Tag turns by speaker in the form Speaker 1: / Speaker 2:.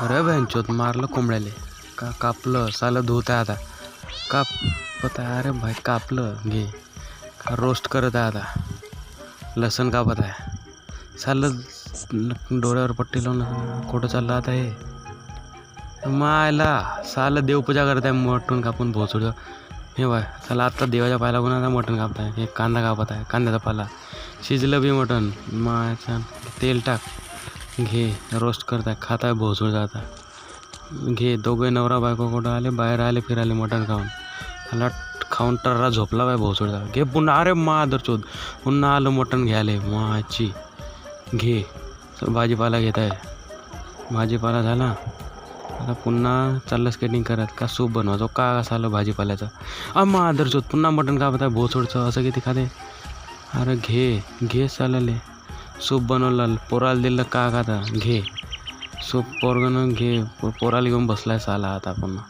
Speaker 1: अरे बहनचोद मारलं कोंबड्याले कापलं सालं धुत आहे आता कापत आहे. अरे भाई कापलं घे रोस्ट करत आहे आता. लसण कापत आहे सालं डोळ्यावर पट्टी लावून कुठं चाललं आता हे मायला. सालं देवपूजा करत आहे मटण कापून भोसड हे बाय. साला आत्ता देवाच्या पायाला लागून आता मटण कापत आहे. हे कांदा कापत आहे कांद्याचा पाला शिजलं बी मटण मायचा. तेल टाक घे रोस्ट करत आहे खात आहे भोसड आता. घे दोघे नवरा बायको कुठं आले बाहेर आले फिराले मटण खाऊन. मला खाऊन टर्रा झोपला बाय भोसडचा. घे पुन्हा अरे मादरचोद पुन्हा आलं मटण घ्यायले माची. घे भाजीपाला घेत आहे. भाजीपाला झाला आता पुन्हा चाललं स्केटिंग करत का सूप बनवायचो का कसं आलं भाजीपाल्याचं मादरचोद पुन्हा मटण कापत आहे भोसडचं. असं किती खाते. अरे घे चालले सूप बनवलं पोराला दिलं का खाता. घे सूप पोरगण घे पोराला घेऊन बसलाय साला आता पुन्हा.